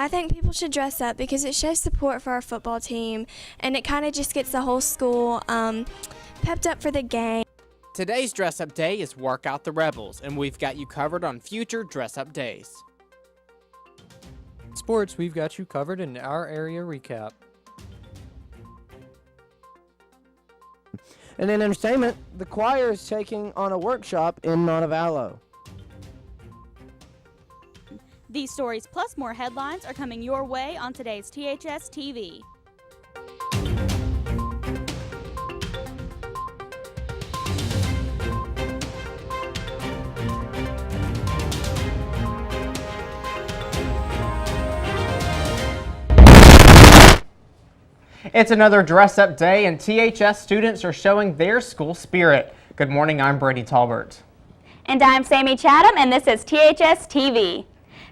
I think people should dress up because it shows support for our football team, and it kind of just gets the whole school pepped up for the game. Today's dress-up day is Work Out the Rebels, and we've got you covered on future dress-up days. Sports, we've got you covered in our area recap. And in entertainment, the choir is taking on a workshop in Montevallo. These stories plus more headlines are coming your way on today's THS TV. It's another dress-up day, and THS students are showing their school spirit. Good morning, I'm Brady Talbert. And I'm Sammy Chatham, and this is THS TV.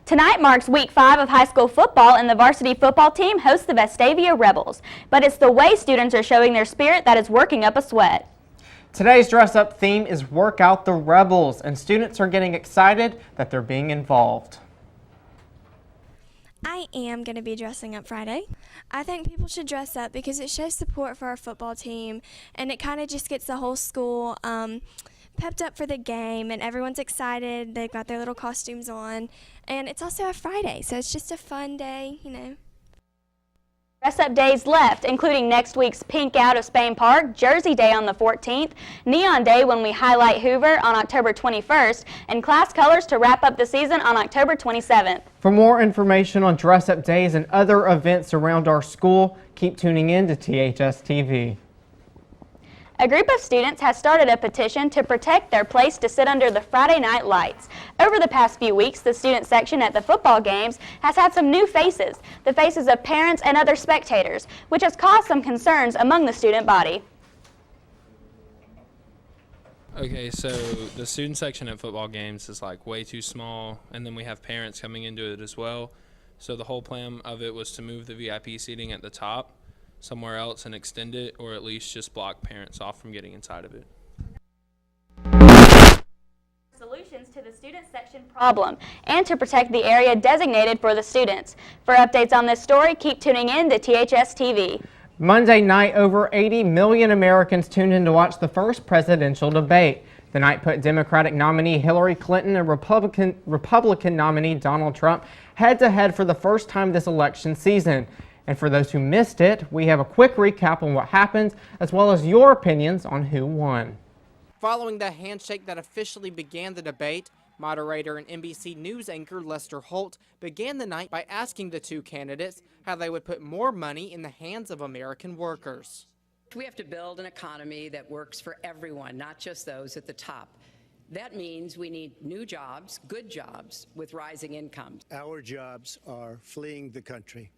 Tonight marks week 5 of high school football, and the varsity football team hosts the Vestavia Rebels. But it's the way students are showing their spirit that is working up a sweat. Today's dress-up theme is Work Out the Rebels, and students are getting excited that they're being involved. I am going to be dressing up Friday. I think people should dress up because it shows support for our football team, and it kind of just gets the whole school pepped up for the game, and everyone's excited. They've got their little costumes on, and it's also a Friday, so it's just a fun day, you know. Dress-up days left, including next week's Pink Out of Spain Park, Jersey Day on the 14th, Neon Day when we highlight Hoover on October 21st, and Class Colors to wrap up the season on October 27th. For more information on dress-up days and other events around our school, keep tuning in to THS TV. A group of students has started a petition to protect their place to sit under the Friday night lights. Over the past few weeks, the student section at the football games has had some new faces, the faces of parents and other spectators, which has caused some concerns among the student body. Okay, so the student section at football games is like way too small, and then we have parents coming into it as well. So the whole plan of it was to move the VIP seating at the top somewhere else and extend it, or at least just block parents off from getting inside of it. Solutions to the student section problem and to protect the area designated for the students. For updates on this story, keep tuning in to THS TV. Monday night, over 80 million Americans tuned in to watch the first presidential debate. The night put Democratic nominee Hillary Clinton and Republican nominee Donald Trump head-to-head for the first time this election season. And for those who missed it, we have a quick recap on what happened, as well as your opinions on who won. Following the handshake that officially began the debate, moderator and NBC News anchor Lester Holt began the night by asking the two candidates how they would put more money in the hands of American workers. We have to build an economy that works for everyone, not just those at the top. That means we need new jobs, good jobs, with rising incomes. Our jobs are fleeing the country.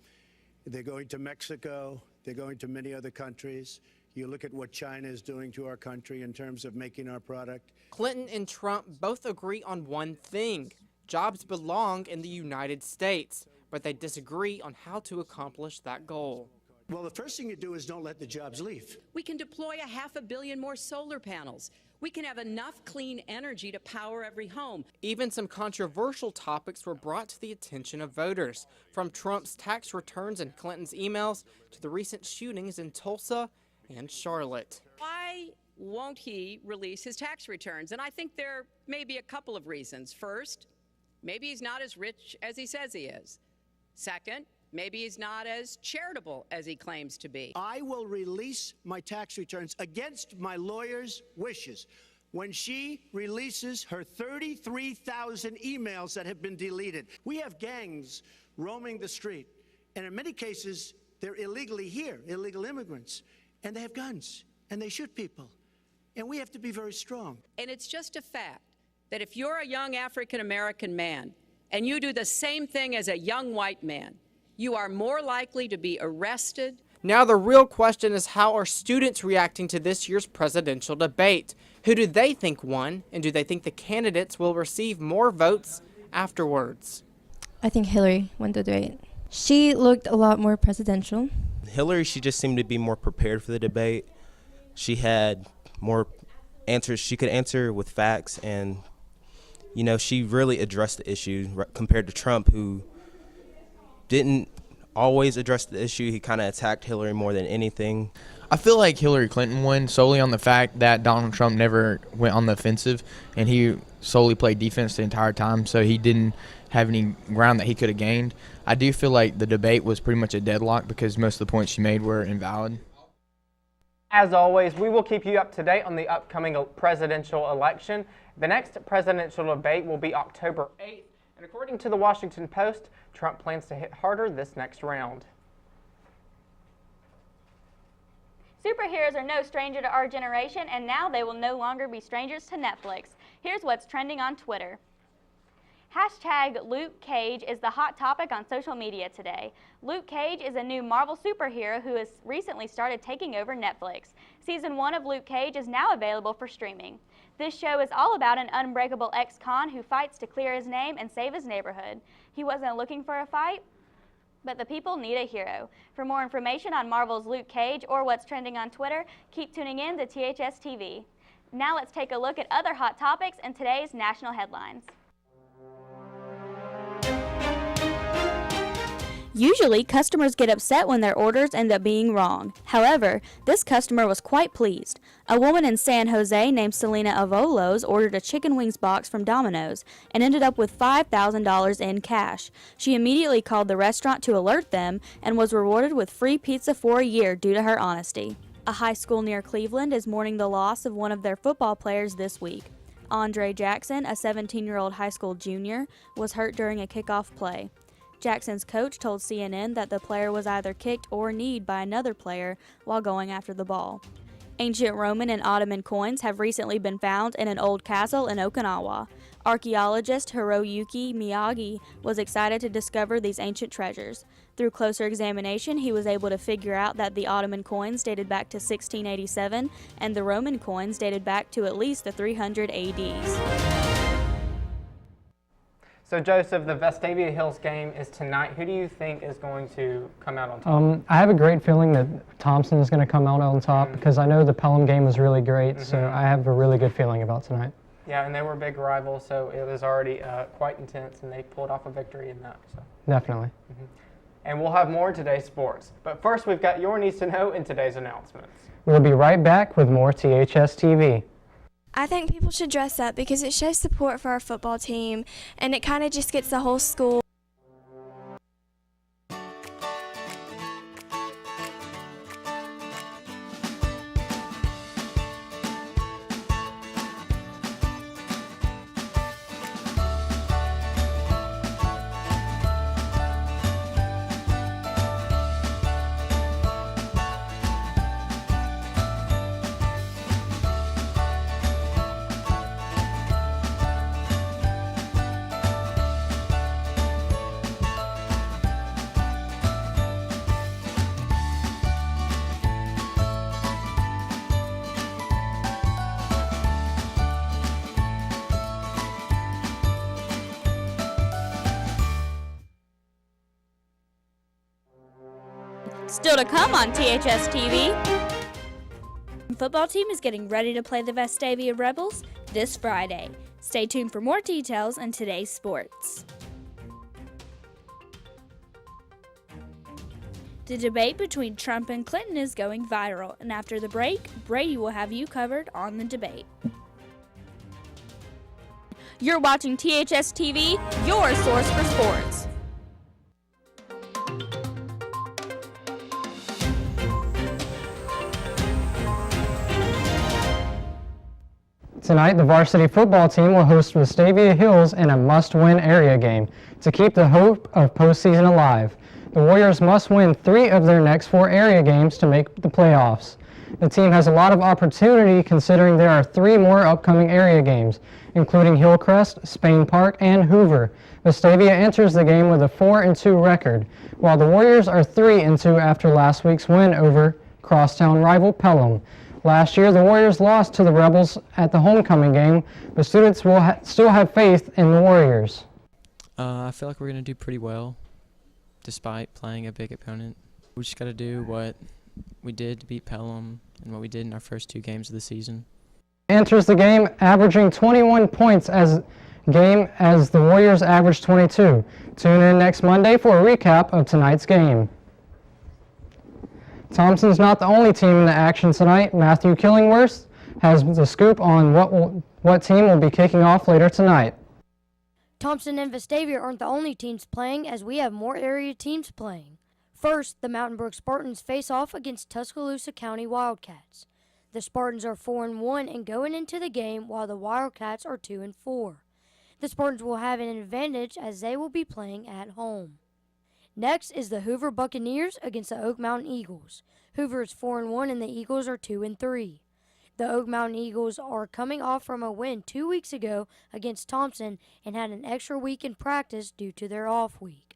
They're going to Mexico. They're going to many other countries. You look at what China is doing to our country in terms of making our product. Clinton and Trump both agree on one thing. Jobs belong in the United States, but they disagree on how to accomplish that goal. Well, the first thing you do is don't let the jobs leave. We can deploy 500 million more solar panels. We can have enough clean energy to power every home. Even some controversial topics were brought to the attention of voters, from Trump's tax returns and Clinton's emails to the recent shootings in Tulsa and Charlotte. Why won't he release his tax returns? And I think there may be a couple of reasons. First, maybe he's not as rich as he says he is. Second, maybe he's not as charitable as he claims to be. I will release my tax returns against my lawyer's wishes when she releases her 33,000 emails that have been deleted. We have gangs roaming the street, and in many cases, they're illegally here, illegal immigrants, and they have guns, and they shoot people, and we have to be very strong. And it's just a fact that if you're a young African-American man and you do the same thing as a young white man, you are more likely to be arrested. Now the real question is, how are students reacting to this year's presidential debate? Who do they think won, and do they think the candidates will receive more votes afterwards? I think Hillary won the debate. She looked a lot more presidential. Hillary, she just seemed to be more prepared for the debate. She had more answers. She could answer with facts, and, you know, she really addressed the issue compared to Trump, who didn't always address the issue. He kind of attacked Hillary more than anything. I feel like Hillary Clinton won solely on the fact that Donald Trump never went on the offensive, and he solely played defense the entire time, so he didn't have any ground that he could have gained. I do feel like the debate was pretty much a deadlock because most of the points she made were invalid. As always, we will keep you up to date on the upcoming presidential election. The next presidential debate will be October 8th, and according to the Washington Post, Trump plans to hit harder this next round. Superheroes are no stranger to our generation, and now they will no longer be strangers to Netflix. Here's what's trending on Twitter. Hashtag Luke Cage is the hot topic on social media today. Luke Cage is a new Marvel superhero who has recently started taking over Netflix. Season 1 of Luke Cage is now available for streaming. This show is all about an unbreakable ex-con who fights to clear his name and save his neighborhood. He wasn't looking for a fight, but the people need a hero. For more information on Marvel's Luke Cage or what's trending on Twitter, keep tuning in to THS TV. Now let's take a look at other hot topics in today's national headlines. Usually, customers get upset when their orders end up being wrong. However, this customer was quite pleased. A woman in San Jose named Selena Avolos ordered a chicken wings box from Domino's and ended up with $5,000 in cash. She immediately called the restaurant to alert them and was rewarded with free pizza for a year due to her honesty. A high school near Cleveland is mourning the loss of one of their football players this week. Andre Jackson, a 17-year-old high school junior, was hurt during a kickoff play. Jackson's coach told CNN that the player was either kicked or kneed by another player while going after the ball. Ancient Roman and Ottoman coins have recently been found in an old castle in Okinawa. Archaeologist Hiroyuki Miyagi was excited to discover these ancient treasures. Through closer examination, he was able to figure out that the Ottoman coins dated back to 1687 and the Roman coins dated back to at least the 300 ADs. So Joseph, the Vestavia Hills game is tonight. Who do you think is going to come out on top? I have a great feeling that Thompson is going to come out on top because I know the Pelham game was really great, so I have a really good feeling about tonight. Yeah, and they were big rivals, so it was already quite intense, and they pulled off a victory in that. So. Definitely. And we'll have more in today's sports. But first, we've got your needs to know in today's announcements. We'll be right back with more THS TV. I think people should dress up because it shows support for our football team, and it kind of just gets the whole school. Still to come on THS TV. Football team is getting ready to play the Vestavia Rebels this Friday. Stay tuned for more details in today's sports. The debate between Trump and Clinton is going viral, and after the break, Brady will have you covered on the debate. You're watching THS TV, your source for sports. Tonight, the varsity football team will host Vestavia Hills in a must-win area game to keep the hope of postseason alive. The Warriors must win 3 of their next 4 area games to make the playoffs. The team has a lot of opportunity considering there are 3 more upcoming area games, including Hillcrest, Spain Park, and Hoover. Vestavia enters the game with a 4-2 record, while the Warriors are 3-2 after last week's win over crosstown rival Pelham. Last year, the Warriors lost to the Rebels at the homecoming game, but students will still have faith in the Warriors. I feel like we're going to do pretty well, despite playing a big opponent. We just got to do what we did to beat Pelham and what we did in our first 2 games of the season. Enters the game averaging 21 points as game as the Warriors averaged 22. Tune in next Monday for a recap of tonight's game. Thompson's not the only team in the action tonight. Matthew Killingworth has the scoop on what team will be kicking off later tonight. Thompson and Vestavia aren't the only teams playing, as we have more area teams playing. First, the Mountain Brook Spartans face off against Tuscaloosa County Wildcats. The Spartans are 4-1 and going into the game, while the Wildcats are 2-4. The Spartans will have an advantage as they will be playing at home. Next is the Hoover Buccaneers against the Oak Mountain Eagles. Hoover is 4-1 and the Eagles are 2-3. The Oak Mountain Eagles are coming off from a win 2 weeks ago against Thompson and had an extra week in practice due to their off week.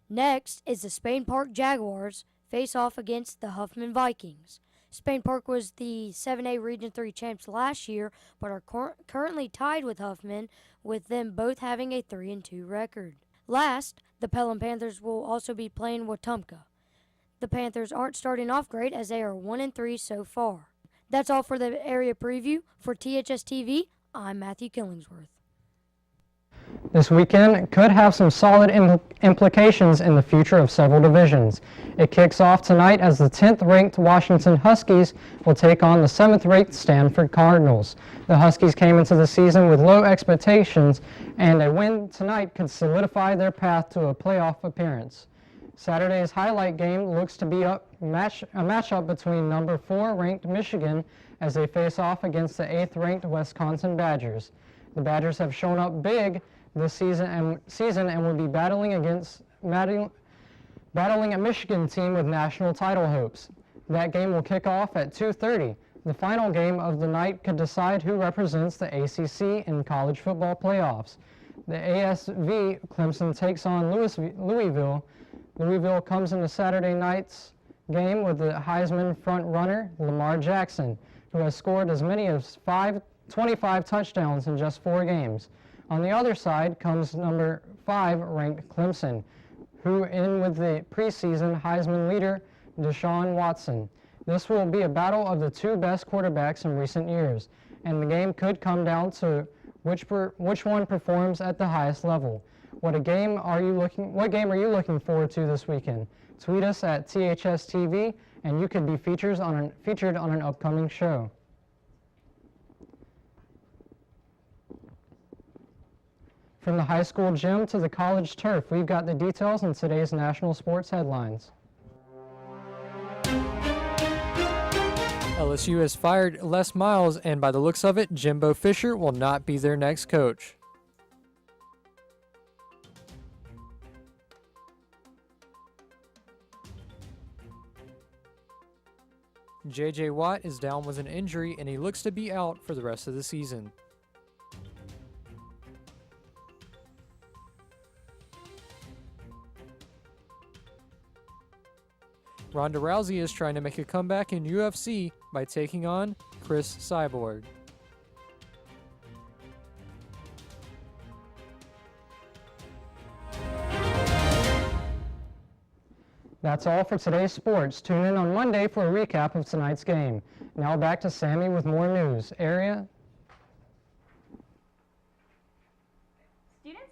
Next is the Spain Park Jaguars face off against the Huffman Vikings. Spain Park was the 7A Region 3 champs last year, but are currently tied with Huffman, with them both having a 3-2 record. Last, the Pelham Panthers will also be playing Wetumpka. The Panthers aren't starting off great as they are 1-3 so far. That's all for the area preview. For THS TV, I'm Matthew Killingsworth. This weekend could have some solid implications in the future of several divisions. It kicks off tonight as the 10th-ranked Washington Huskies will take on the 7th-ranked Stanford Cardinals. The Huskies came into the season with low expectations, and a win tonight could solidify their path to a playoff appearance. Saturday's highlight game looks to be a matchup between number 4-ranked Michigan as they face off against the 8th-ranked Wisconsin Badgers. The Badgers have shown up big this season and will be battling a Michigan team with national title hopes. That game will kick off at 2:30. The final game of the night could decide who represents the ACC in college football playoffs. The ASV Clemson takes on Louisville. Louisville comes into Saturday night's game with the Heisman front-runner Lamar Jackson, who has scored as many as 25 touchdowns in just 4 games. On the other side comes number 5-ranked Clemson, who in with the preseason Heisman leader Deshaun Watson. This will be a battle of the 2 best quarterbacks in recent years, and the game could come down to which one performs at the highest level. What game are you looking forward to this weekend? Tweet us at THS TV, and you could be featured on an upcoming show. From the high school gym to the college turf, we've got the details in today's national sports headlines. LSU has fired Les Miles, and by the looks of it, Jimbo Fisher will not be their next coach. J.J. Watt is down with an injury, and he looks to be out for the rest of the season. Ronda Rousey is trying to make a comeback in UFC by taking on Chris Cyborg. That's all for today's sports. Tune in on Monday for a recap of tonight's game. Now back to Sammy with more news. Students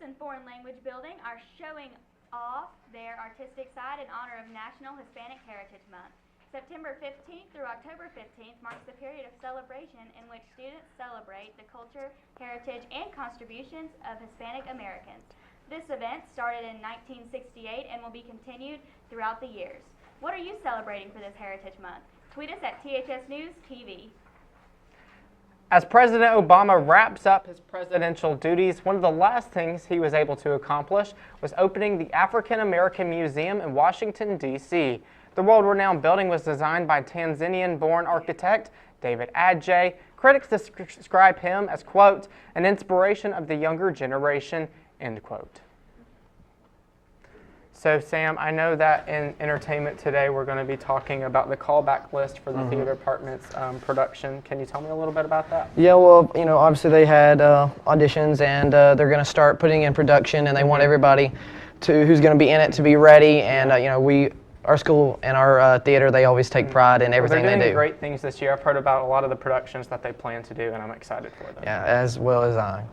in foreign language building are showing off their artistic side in honor of National Hispanic Heritage Month. September 15th through October 15th marks the period of celebration in which students celebrate the culture, heritage, and contributions of Hispanic Americans. This event started in 1968 and will be continued throughout the years. What are you celebrating for this Heritage Month? Tweet us at THS News TV. As President Obama wraps up his presidential duties, one of the last things he was able to accomplish was opening the African American Museum in Washington, D.C. The world-renowned building was designed by Tanzanian-born architect David Adjaye. Critics describe him as, quote, an inspiration of the younger generation, end quote. So, Sam, I know that in entertainment today we're going to be talking about the callback list for the theater department's production. Can you tell me a little bit about that? Yeah, well, you know, obviously they had auditions, and they're going to start putting in production, and they want everybody who's going to be in it to be ready. And you know, we our school and our theater, they always take pride in everything they're they doing do. great things this year. I've heard about a lot of the productions that they plan to do, and I'm excited for them. Yeah, as well as I.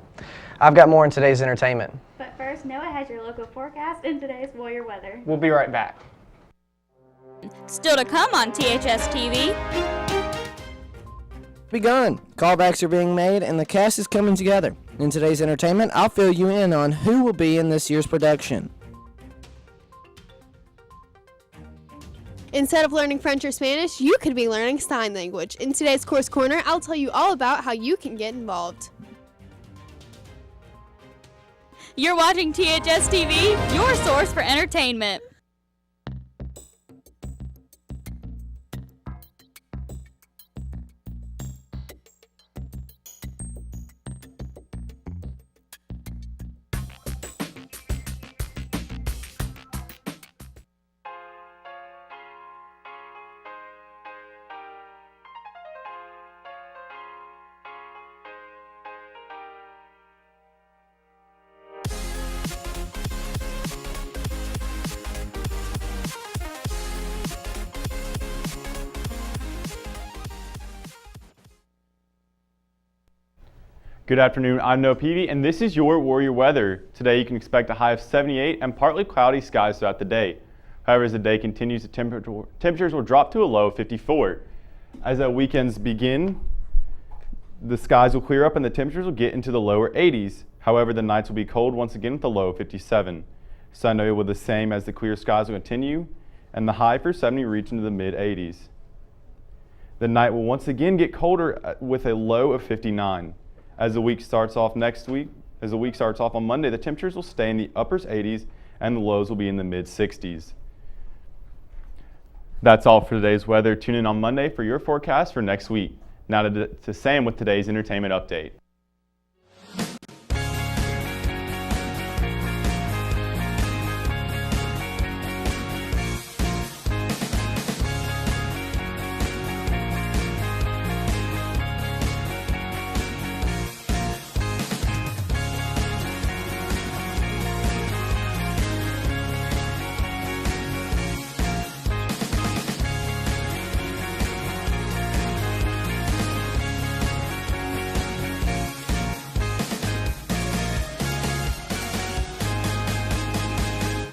I've got more in today's entertainment. But first, Noah has your local forecast and today's Warrior weather. We'll be right back. Still to come on THS TV. Begun. Callbacks are being made and the cast is coming together. In today's entertainment, I'll fill you in on who will be in this year's production. Instead of learning French or Spanish, you could be learning sign language. In today's Course Corner, I'll tell you all about how you can get involved. You're watching THS TV, your source for entertainment. Good afternoon, I'm Noah Peavy, and this is your Warrior weather. Today you can expect a high of 78 and partly cloudy skies throughout the day. However, as the day continues, the temperatures will drop to a low of 54. As the weekends begin, the skies will clear up and the temperatures will get into the lower 80s. However, the nights will be cold once again with a low of 57. Sunday will be the same as the clear skies will continue, and the high for 70 reach into the mid 80s. The night will once again get colder with a low of 59. As the week starts off on Monday, the temperatures will stay in the upper 80s and the lows will be in the mid 60s. That's all for today's weather. Tune in on Monday for your forecast for next week. Now to Sam with today's entertainment update.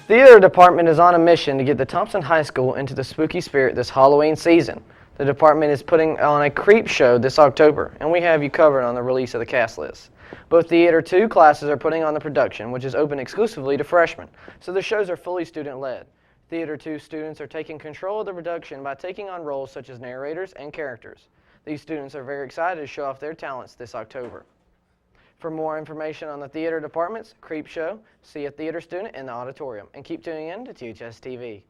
The theater department is on a mission to get the Thompson High School into the spooky spirit this Halloween season. The department is putting on a creep show this October, and we have you covered on the release of the cast list. Both Theater 2 classes are putting on the production, which is open exclusively to freshmen, so the shows are fully student-led. Theater 2 students are taking control of the production by taking on roles such as narrators and characters. These students are very excited to show off their talents this October. For more information on the theater department's creep show, see a theater student in the auditorium, and keep tuning in to THS TV.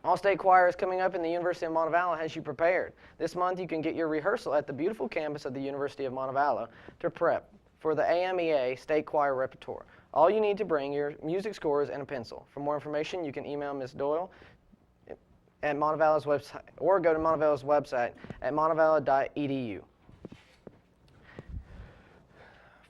All-State Choir is coming up, and the University of Montevallo has you prepared. This month you can get your rehearsal at the beautiful campus of the University of Montevallo to prep for the AMEA State Choir Repertoire. All you need to bring your music scores and a pencil. For more information, you can email Ms. Doyle at Montevallo's website, or go to Montevallo's website at montevallo.edu.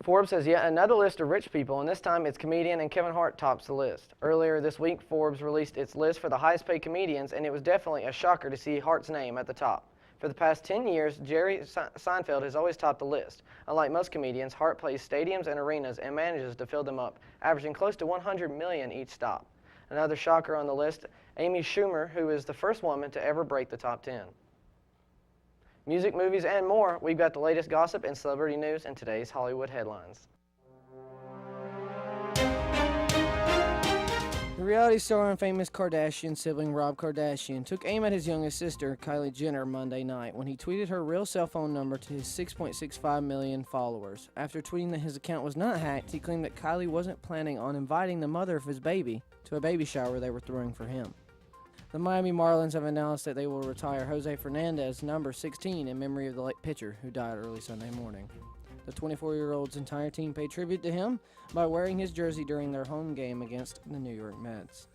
Forbes has yet another list of rich people, and this time it's comedian and Kevin Hart tops the list. Earlier this week, Forbes released its list for the highest paid comedians, and it was definitely a shocker to see Hart's name at the top. For the past 10 years, Jerry Seinfeld has always topped the list. Unlike most comedians, Hart plays stadiums and arenas and manages to fill them up, averaging close to $100 million each stop. Another shocker on the list, Amy Schumer, who is the first woman to ever break the top 10. Music, movies, and more. We've got the latest gossip and celebrity news in today's Hollywood headlines. The reality star and famous Kardashian sibling Rob Kardashian took aim at his youngest sister, Kylie Jenner, Monday night when he tweeted her real cell phone number to his 6.65 million followers. After tweeting that his account was not hacked, he claimed that Kylie wasn't planning on inviting the mother of his baby to a baby shower they were throwing for him. The Miami Marlins have announced that they will retire Jose Fernandez, number 16, in memory of the late pitcher who died early Sunday morning. The 24-year-old's entire team paid tribute to him by wearing his jersey during their home game against the New York Mets.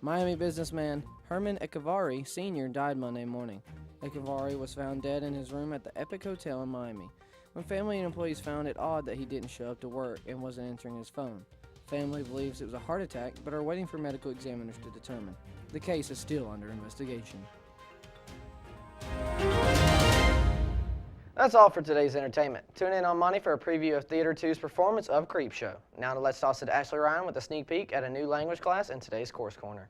Miami businessman Herman Echevarri Sr. died Monday morning. Echevarri was found dead in his room at the Epic Hotel in Miami, when family and employees found it odd that he didn't show up to work and wasn't answering his phone. Family believes it was a heart attack, but are waiting for medical examiners to determine. The case is still under investigation. That's all for today's entertainment. Tune in on Monday for a preview of Theater 2's performance of Creepshow. Now let's toss it to Ashley Ryan with a sneak peek at a new language class in today's Course Corner.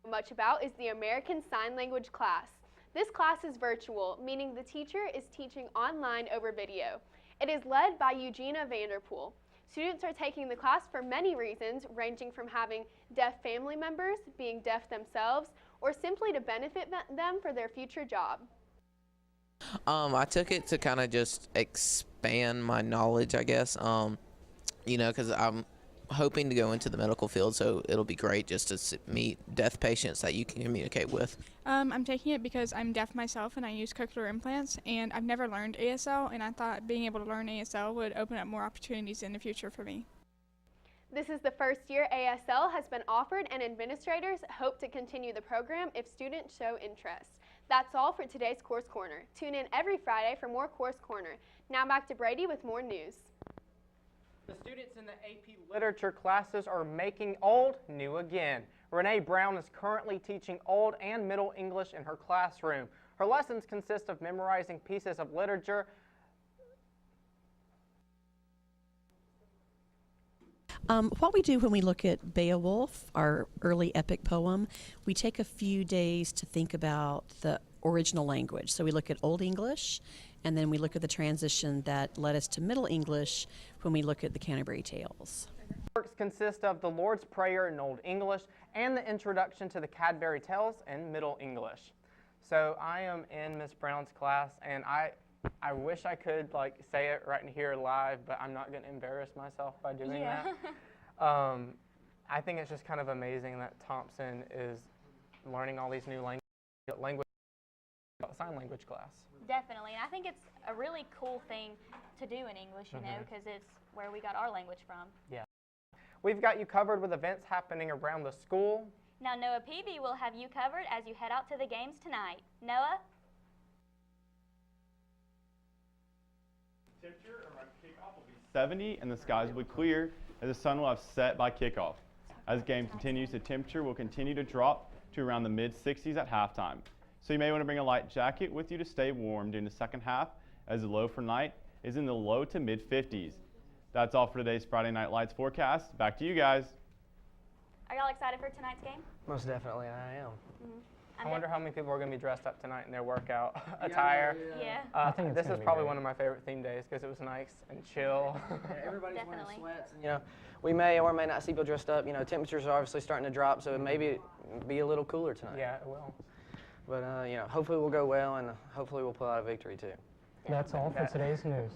Much about is the American Sign Language class. This class is virtual, meaning the teacher is teaching online over video. It is led by Eugenia Vanderpool. Students are taking the class for many reasons, ranging from having deaf family members, being deaf themselves, or simply to benefit them for their future job. I took it to kind of just expand my knowledge, I guess, you know, because I'm hoping to go into the medical field, so it'll be great just to meet deaf patients that you can communicate with. I'm taking it because I'm deaf myself and I use cochlear implants, and I've never learned ASL, and I thought being able to learn ASL would open up more opportunities in the future for me. This is the first year ASL has been offered, and administrators hope to continue the program if students show interest. That's all for today's Course Corner. Tune in every Friday for more Course Corner. Now back to Brady with more news. The students in the AP Literature classes are making old new again. Renee Brown is currently teaching Old and Middle English in her classroom. Her lessons consist of memorizing pieces of literature. What we do when we look at Beowulf, our early epic poem, we take a few days to think about the original language. So we look at Old English, and then we look at the transition that led us to Middle English when we look at the Canterbury Tales. Works consist of the Lord's Prayer in Old English and the introduction to the Canterbury Tales in Middle English. So I am in Miss Brown's class, and I wish I could say it right in here live, but I'm not going to embarrass myself by doing that. I think it's just kind of amazing that Thompson is learning all these new language sign language class. Definitely, and I think it's a really cool thing to do in English, you know, because it's where we got our language from. Yeah. We've got you covered with events happening around the school. Now Noah Peavy will have you covered as you head out to the games tonight. Noah? Temperature around kickoff will be 70 and the skies will be clear as the sun will have set by kickoff. As the game continues, the temperature will continue to drop to around the mid-60s at halftime. So you may want to bring a light jacket with you to stay warm during the second half, as the low for night is in the low to mid-50s. That's all for today's Friday Night Lights forecast. Back to you guys. Are y'all excited for tonight's game? Most definitely I am. I wonder how many people are going to be dressed up tonight in their workout attire. Yeah. I think this is probably one of my favorite theme days because it was nice and chill. Everybody's wearing sweats. And, we may or may not see people dressed up. Temperatures are obviously starting to drop, so maybe it be a little cooler tonight. Yeah, it will. But, hopefully we'll go well, and hopefully we'll pull out a victory, too. That's all for today's news.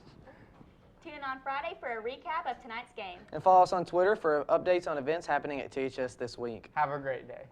Tune in on Friday for a recap of tonight's game. And follow us on Twitter for updates on events happening at THS this week. Have a great day.